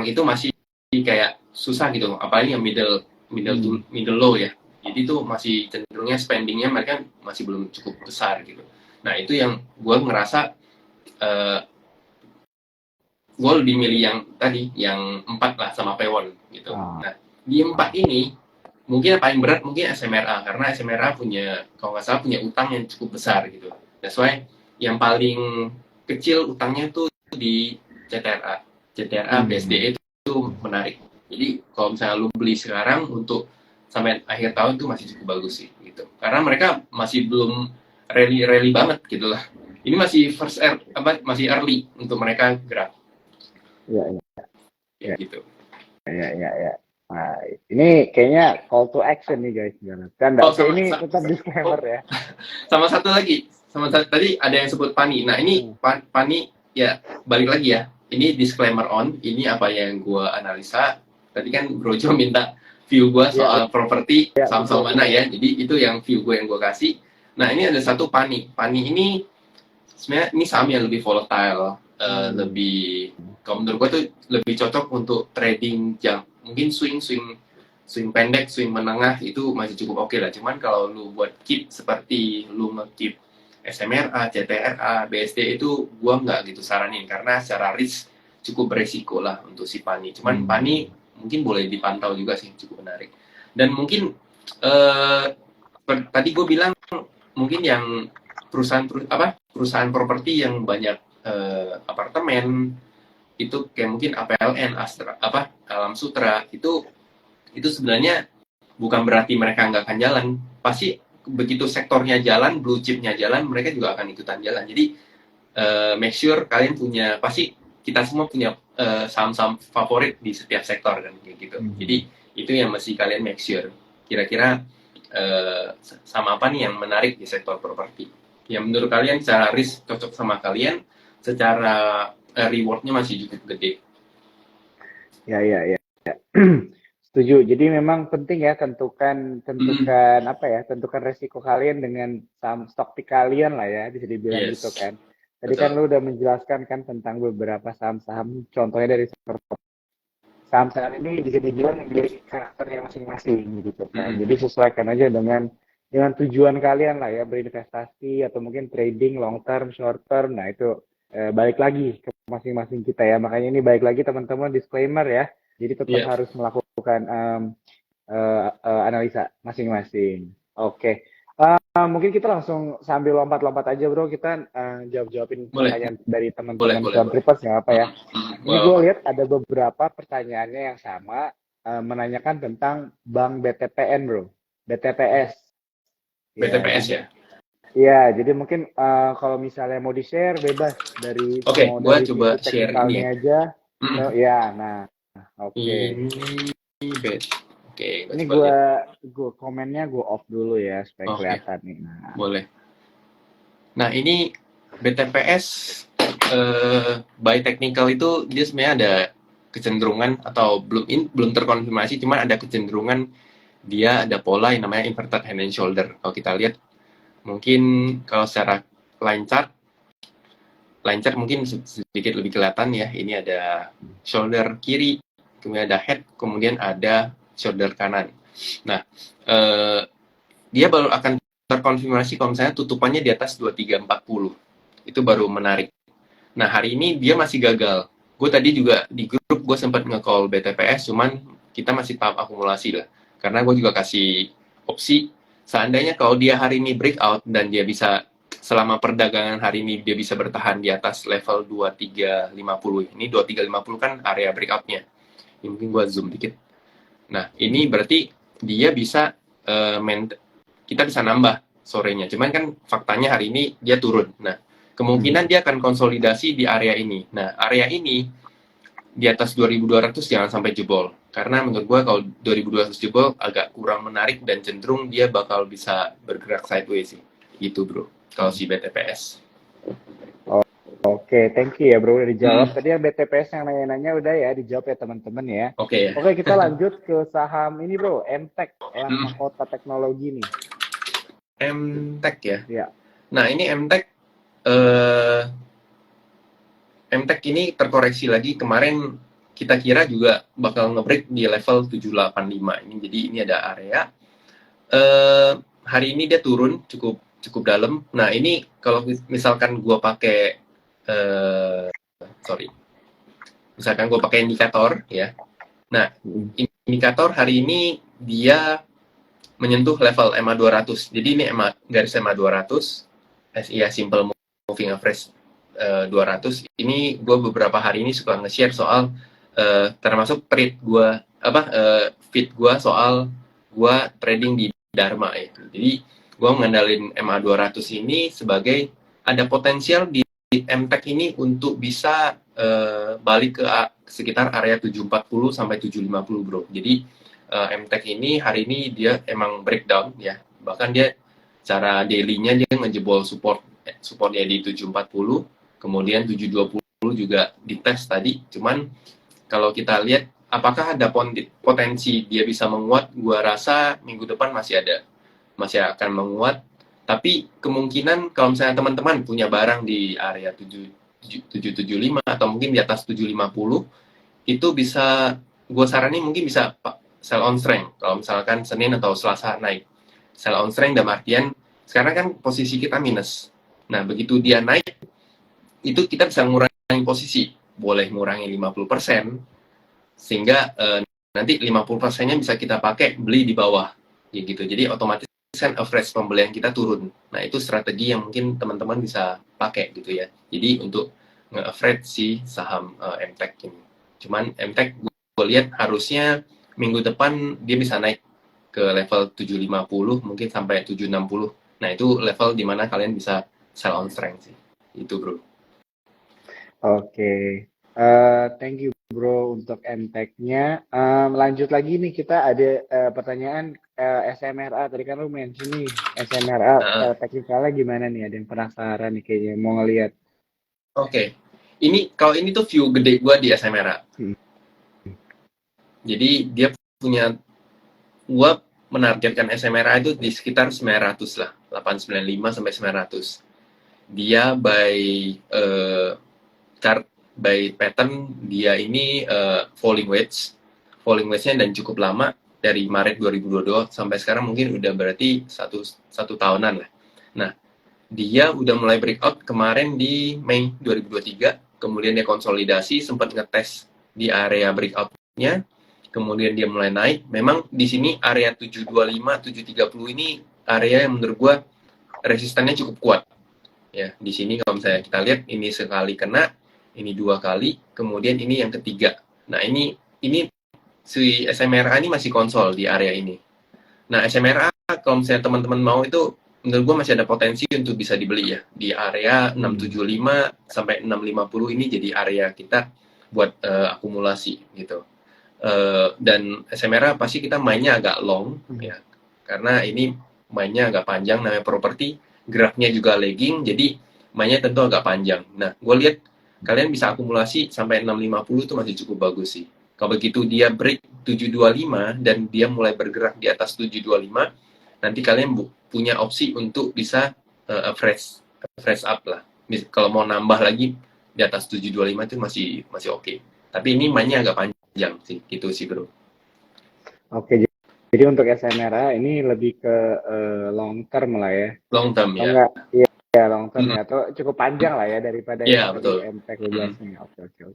itu masih kayak susah gitu, apalagi yang middle low ya. Jadi itu masih cenderungnya spendingnya mereka masih belum cukup besar gitu. Nah, itu yang gue ngerasa gue lebih milih yang tadi, yang 4 lah sama Pewon gitu. Nah, di 4 ini mungkin yang paling berat mungkin SMRA, karena SMRA punya, kalau nggak salah, punya utang yang cukup besar gitu. That's why yang paling kecil utangnya tuh di CTRA BSDE itu menarik. Jadi kalau misalnya lu beli sekarang untuk sampai akhir tahun itu masih cukup bagus sih gitu. Karena mereka masih belum rally banget gitu lah. Ini masih masih early untuk mereka gerak. Ya gitu. Ya. Nah, ini kayaknya call to action nih guys. Kan ini tetap disclaimer ya. Sama satu lagi, tadi ada yang sebut Pani. Nah, ini Pani ya, balik lagi ya. Ini disclaimer on, ini apa yang gue analisa. Tadi kan Brojo minta view gue soal properti saham-saham mana ya. Jadi itu yang view gue yang gue kasih. Nah, ini ada satu Pani. Pani ini sebenarnya ini saham yang lebih volatile, lebih, kalau menurut gue tuh lebih cocok untuk trading mungkin swing pendek, swing menengah itu masih cukup oke lah. Cuman kalau lu buat keep seperti lu nge-keep SMRA, CTRA, BSD itu gua nggak gitu saranin, karena secara risk cukup beresiko lah untuk si Pani. Cuman Pani mungkin boleh dipantau juga sih, cukup menarik. Dan mungkin tadi gue bilang mungkin yang perusahaan properti yang banyak apartemen itu kayak mungkin APLN, Alam Sutra, itu sebenarnya bukan berarti mereka nggak akan jalan. Pasti begitu sektornya jalan, blue chipnya jalan, mereka juga akan ikutan jalan. Jadi make sure kalian pasti kita semua punya saham-saham favorit di setiap sektor kan, kayak gitu. Jadi itu yang mesti kalian make sure. Kira-kira sama apa nih yang menarik di sektor properti? Yang menurut kalian secara risk cocok sama kalian, secara rewardnya masih cukup gede. Ya. Setuju. Jadi memang penting ya tentukan resiko kalian dengan saham stock pick kalian lah ya, bisa dibilang gitu kan. Tadi kan lu udah menjelaskan kan tentang beberapa saham-saham, contohnya dari sektor saham-saham ini bisa dibilang memiliki karakternya masing-masing gitu kan. Mm-mm. Jadi sesuaikan aja dengan tujuan kalian lah ya, berinvestasi atau mungkin trading long term, short term. Nah itu balik lagi ke masing-masing kita ya. Makanya ini balik lagi teman-teman disclaimer ya. Jadi tetap Iya, harus melakukan analisa masing-masing. Oke. Mungkin kita langsung sambil lompat-lompat aja bro, kita jawab-jawabin boleh, pertanyaan dari boleh, teman-teman boleh, Cuan boleh. Trippers nggak apa ya. Mm-mm. Mm-mm. Ini Nggak gue apa-apa. lihat ada beberapa pertanyaannya yang sama, menanyakan tentang Bank BTPN bro, BTPS. Ya, BTPS jadi ya. jadi mungkin kalau misalnya mau di-share bebas dari Oke, mau gua dari coba sisi share ini ya. teknikalnya aja. Mm-mm. So, ya, nah, oke. Ini bed. Oke, gua Ini coba gue lihat. komennya gue off dulu ya supaya Oke, kelihatan nih. Nah, boleh. Nah, ini BTPS by technical itu dia sebenarnya ada kecenderungan atau belum terkonfirmasi, cuman ada kecenderungan dia ada pola yang namanya inverted hand and shoulder. Kalau kita lihat, mungkin kalau secara line chart, mungkin sedikit lebih kelihatan ya. Ini ada shoulder kiri, kemudian ada head, kemudian ada shoulder kanan. Nah, dia baru akan terkonfirmasi kalau misalnya tutupannya di atas 2340. Itu baru menarik. Nah, hari ini dia masih gagal. Gue tadi juga di grup gue sempat nge-call BTPS, cuman kita masih tahap akumulasi lah. Karena gue juga kasih opsi, seandainya kalau dia hari ini breakout dan dia bisa selama perdagangan hari ini dia bisa bertahan di atas level 2350. Ini 2350 kan area breakoutnya. Ini mungkin gue zoom dikit. Nah, ini berarti dia bisa kita bisa nambah sorenya. Cuman kan faktanya hari ini dia turun. Nah, kemungkinan dia akan konsolidasi di area ini. Nah, area ini di atas 2200 jangan sampai jebol. Karena menurut gue kalau 2200 jebol agak kurang menarik dan cenderung dia bakal bisa bergerak sideways sih. Gitu bro, kalau si BTPS. oke, thank you ya bro udah dijawab. Hmm, Tadi yang BTPS yang nanya-nanya udah ya dijawab ya teman-teman ya. oke ya. Oke, kita lanjut ke saham ini bro, MTech, Hmm, Mahkota Teknologi nih. MTech ya. Ya. Nah, ini MTech ini terkoreksi lagi kemarin kita kira juga bakal ngebreak di level 785 ini. Jadi ini ada area hari ini dia turun cukup dalam. Nah, ini kalau misalkan gua pakai misalkan gua pakai indikator ya. Nah, indikator hari ini dia menyentuh level EMA 200. Jadi ini garis EMA 200 SIA Simple Moving Average 200. Ini gue beberapa hari ini suka nge-share soal termasuk feed gue soal gue trading di Dharma itu. Jadi gue mengandalkan MA 200 ini sebagai ada potensial di MTech ini untuk bisa balik ke sekitar area 740 sampai 750 bro. Jadi MTech ini hari ini dia emang breakdown ya. Bahkan dia cara daily-nya dia ngejebol supportnya di 740, kemudian 720 juga dites tadi. Cuman kalau kita lihat apakah ada potensi dia bisa menguat, gua rasa minggu depan masih akan menguat. Tapi kemungkinan kalau misalnya teman-teman punya barang di area 775 atau mungkin di atas 750, itu bisa gue saranin mungkin bisa sell on strength. Kalau misalkan Senin atau Selasa naik. Sell on strength dalam artian sekarang kan posisi kita minus. Nah, begitu dia naik, itu kita bisa ngurangi posisi. Boleh ngurangi 50%, sehingga nanti 50%-nya bisa kita pakai beli di bawah. Gitu. Jadi otomatis kan average pembelian kita turun. Nah, itu strategi yang mungkin teman-teman bisa pakai gitu ya. Jadi untuk nge-average si saham MTech ini. Cuman MTech gue lihat harusnya minggu depan dia bisa naik ke level 750 mungkin sampai 760. Nah, itu level di mana kalian bisa sell on strength sih. Itu, bro. Oke. Thank you bro untuk MTech-nya. Lanjut lagi nih kita ada pertanyaan SMRA. Tadi kan lu mention nih SMRA teknikalnya gimana nih? Ada yang penasaran nih kayaknya mau ngelihat. Oke. Kalau ini tuh view gede gue di SMRA. Jadi dia punya, gue menargetkan SMRA itu di sekitar 900 lah, 895 sampai 900. Dia by pattern dia ini falling wedge. falling wedge-nya dan cukup lama dari Maret 2022 sampai sekarang mungkin udah berarti satu tahunan lah. Nah, dia udah mulai breakout kemarin di Mei 2023, kemudian dia konsolidasi, sempat ngetes di area breakout-nya, kemudian dia mulai naik. Memang di sini area 725, 730 ini area yang menurut gua resistannya cukup kuat. Ya, di sini kalau misalnya kita lihat ini sekali kena, ini 2 kali, kemudian ini yang ketiga. Nah, ini si SMRA ini masih konsol di area ini. Nah, SMRA kalau misalnya teman-teman mau itu menurut gue masih ada potensi untuk bisa dibeli ya di area 675 sampai 650 ini jadi area kita buat akumulasi gitu. Dan SMRA pasti kita mainnya agak long ya, karena ini mainnya agak panjang, namanya properti, geraknya juga lagging, jadi mainnya tentu agak panjang. Nah, gue lihat kalian bisa akumulasi sampai 650 itu masih cukup bagus sih. Kalau begitu dia break 725 dan dia mulai bergerak di atas 725, nanti kalian punya opsi untuk bisa fresh up lah. Kalau mau nambah lagi di atas 725 itu masih oke. Tapi ini mainnya agak panjang sih, gitu sih bro. Oke, jadi untuk SMRA ini lebih ke long term lah ya. Long term ya. Enggak, iya long term ya, atau cukup panjang lah ya daripada Iya, yang tadi betul. MTech jelasin. Oke.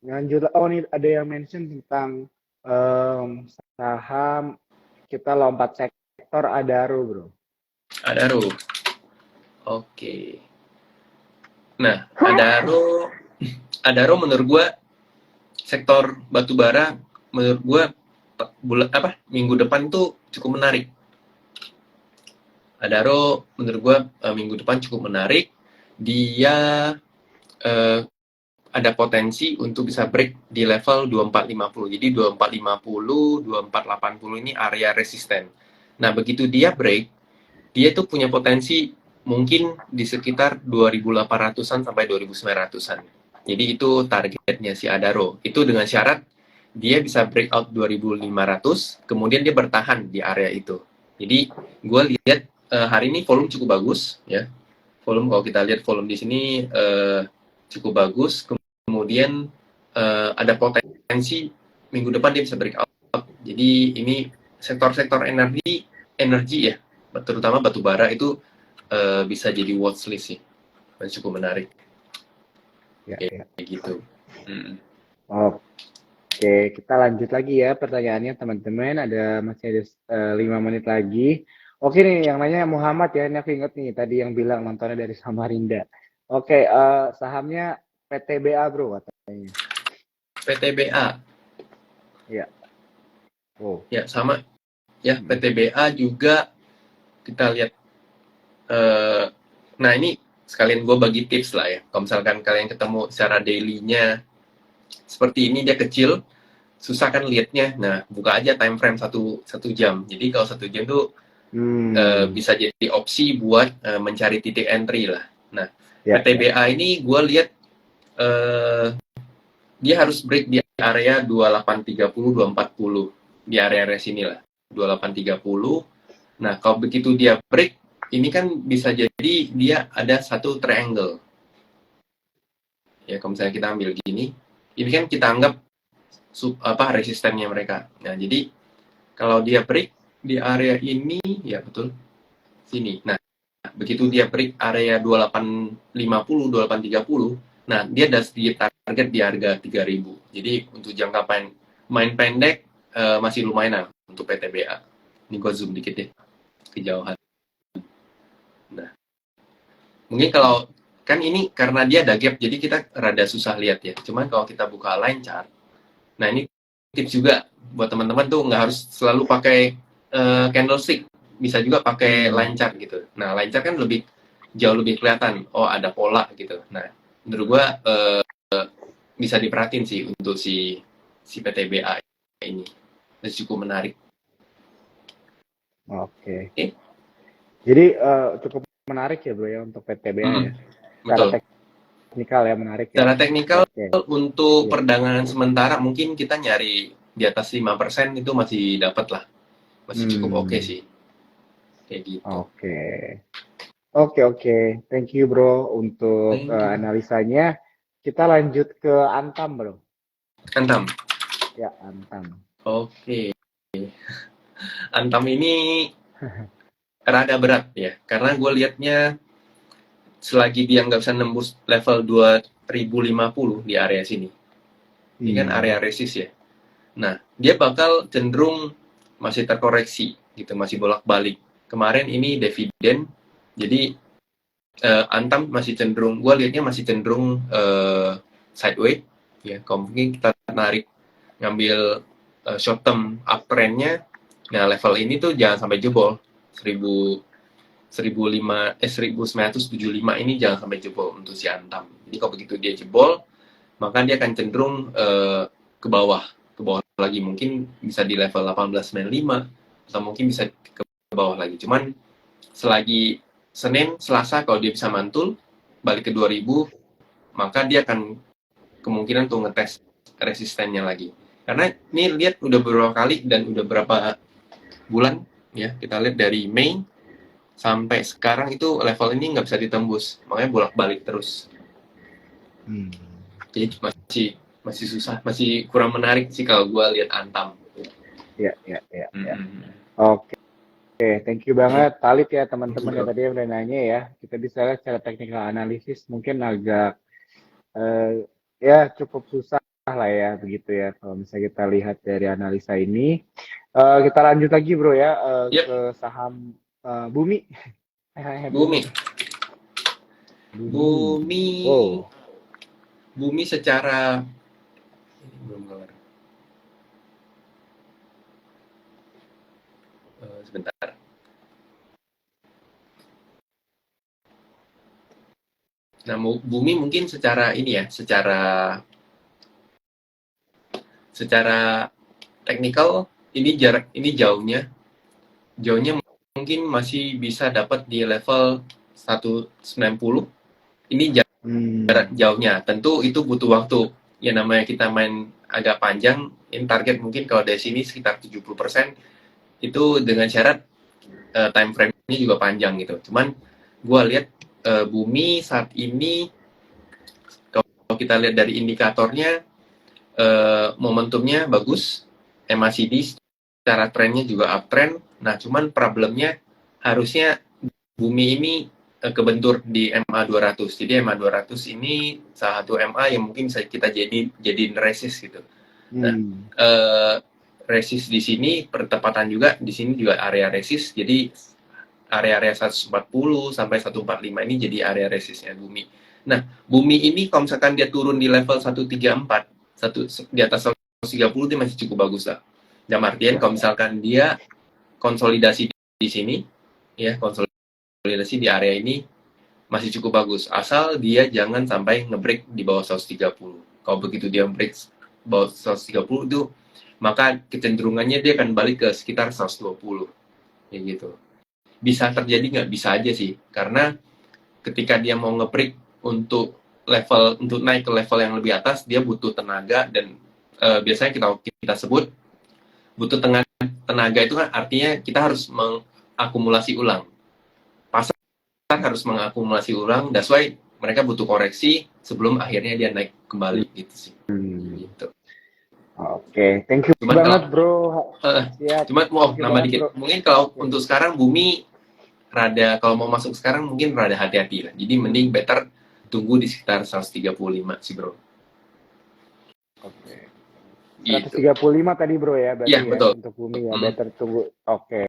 Lanjut, ini ada yang mention tentang saham kita lompat sektor Adaro, bro. Adaro. Oke. Nah, Adaro menurut gua sektor batubara menurut gua minggu depan tuh cukup menarik. Adaro menurut gua minggu depan cukup menarik. Dia ada potensi untuk bisa break di level 2450. Jadi 2450, 2480 ini area resisten. Nah, begitu dia break, dia tuh punya potensi mungkin di sekitar 2800-an sampai 2900-an. Jadi itu targetnya si Adaro. Itu dengan syarat dia bisa breakout 2500, kemudian dia bertahan di area itu. Jadi gue lihat hari ini volume cukup bagus ya. Volume kalau kita lihat volume di sini cukup bagus. Kemudian ada potensi minggu depan dia bisa breakout. Jadi ini sektor-sektor energi ya, terutama batu bara itu bisa jadi watchlist sih. Cukup menarik. Ya. Kayak gitu. Oke, kita lanjut lagi ya pertanyaannya teman-teman. Masih ada 5 menit lagi. Oke nih, yang nanya Muhammad ya. Ini aku inget nih tadi yang bilang nontonnya dari Samarinda. Oke, sahamnya PTBA bro katanya. PTBA. Ya. Oh. Ya sama. Ya PTBA juga kita lihat. Nah ini sekalian gue bagi tips lah ya. Kalau misalkan kalian ketemu secara daily-nya seperti ini, dia kecil, susah kan liatnya. Nah buka aja time frame satu jam. Jadi kalau 1 jam tuh bisa jadi opsi buat mencari titik entry lah. Nah PTBA ini gue lihat dia harus break di area 2830, 240 di area sini lah, 2830. Nah kalau begitu dia break, ini kan bisa jadi dia ada satu triangle. Ya kalau misalnya kita ambil gini, ini kan kita anggap resistennya mereka. Nah jadi kalau dia break di area ini, ya betul sini. Nah begitu dia break area 2850, 2830, nah dia ada sedikit target di harga 3000. Jadi untuk jangka main pendek masih lumayan untuk PTBA. Ini gue zoom dikit ya, kejauhan. Nah, mungkin kalau kan ini karena dia ada gap, jadi kita rada susah lihat ya. Cuman kalau kita buka line chart, nah ini tips juga buat teman-teman tuh nggak harus selalu pakai candlestick, bisa juga pakai line chart gitu. Nah, line chart kan jauh lebih kelihatan. Oh, ada pola gitu. Nah, menurut gua bisa diperhatiin sih untuk si PTBA ini. Itu cukup menarik. Oke. Jadi cukup menarik ya bro ya untuk PTBA ya. Betul. Teknikal ya menarik ya. Secara teknikal untuk perdagangan sementara mungkin kita nyari di atas 5% itu masih dapat lah. Masih cukup oke sih. Kayak gitu. Oke. Thank you bro untuk analisanya. Kita lanjut ke Antam bro. Antam. Ya, Antam. Oke. Antam ini rada berat ya, karena gue liatnya selagi dia nggak bisa nembus level 2050 di area sini. Ini kan area resist ya. Nah, dia bakal cenderung masih terkoreksi gitu, masih bolak-balik. Kemarin ini dividen, jadi Antam masih cenderung, gue liatnya masih cenderung sideways ya. Kalau mungkin kita tarik ngambil short term uptrendnya, nah level ini tuh jangan sampai jebol 1975 ini jangan sampai jebol untuk si Antam. Jadi kalau begitu dia jebol, maka dia akan cenderung ke bawah lagi, mungkin bisa di level 1895 atau mungkin bisa ke bawah lagi. Cuman selagi Senin, Selasa kalau dia bisa mantul balik ke 2000, maka dia akan kemungkinan tuh ngetes resistennya lagi. Karena ini lihat udah beberapa kali dan udah berapa bulan ya, kita lihat dari Mei sampai sekarang itu level ini nggak bisa ditembus, makanya bolak-balik terus. Jadi masih susah, masih kurang menarik sih kalau gue lihat Antam. Ya. Oke, thank you banget Talib ya teman-teman yang tadi udah nanya ya. Kita bisa lihat secara technical analisis mungkin agak ya cukup susah lah ya begitu ya kalau misalnya kita lihat dari analisa ini. Kita lanjut lagi bro ya ke saham Bumi. Bumi secara belum keluar. Sebentar. Nah, Bumi mungkin secara ini ya, secara teknikal ini jauhnya mungkin masih bisa dapat di level 190. Ini jarak jauhnya. Tentu itu butuh waktu. Ya namanya kita main agak panjang, ini target mungkin kalau dari sini sekitar 70%. Itu dengan syarat time frame-nya juga panjang gitu. Cuman gue lihat Bumi saat ini kalau kita lihat dari indikatornya momentumnya bagus, MACD secara trennya juga uptrend. Nah, cuman problemnya harusnya Bumi ini kebentur di MA200. Jadi MA200 ini salah satu MA yang mungkin bisa kita jadiin resist gitu. Nah, resist di sini pertepatan juga, di sini juga area resist. Jadi area-area 140 sampai 145 ini jadi area resistnya Bumi. Nah, Bumi ini kalau misalkan dia turun di level 134, di atas 130 dia masih cukup bagus lah. Dalam artian kalau misalkan dia konsolidasi di sini, ya konsolidasi di area ini masih cukup bagus. Asal dia jangan sampai ngebreak di bawah 130. Kalau begitu dia break bawah 130 itu, maka kecenderungannya dia akan balik ke sekitar 120. Ya gitu. Bisa terjadi nggak? Bisa aja sih. Karena ketika dia mau ngebreak untuk naik ke level yang lebih atas, dia butuh tenaga dan biasanya kita sebut butuh tenaga itu kan artinya kita harus mengakumulasi ulang. Pasar harus mengakumulasi ulang, that's why mereka butuh koreksi sebelum akhirnya dia naik kembali gitu sih. Gitu. Oke, thank you banget bro. Cuma mau nambah dikit. Bro. Mungkin kalau untuk sekarang Bumi rada, kalau mau masuk sekarang mungkin rada hati-hati lah. Jadi mending better tunggu di sekitar 135 sih bro. Oke. 135 tadi bro ya berarti ya, betul. untuk Bumi ya, better tunggu. Oke.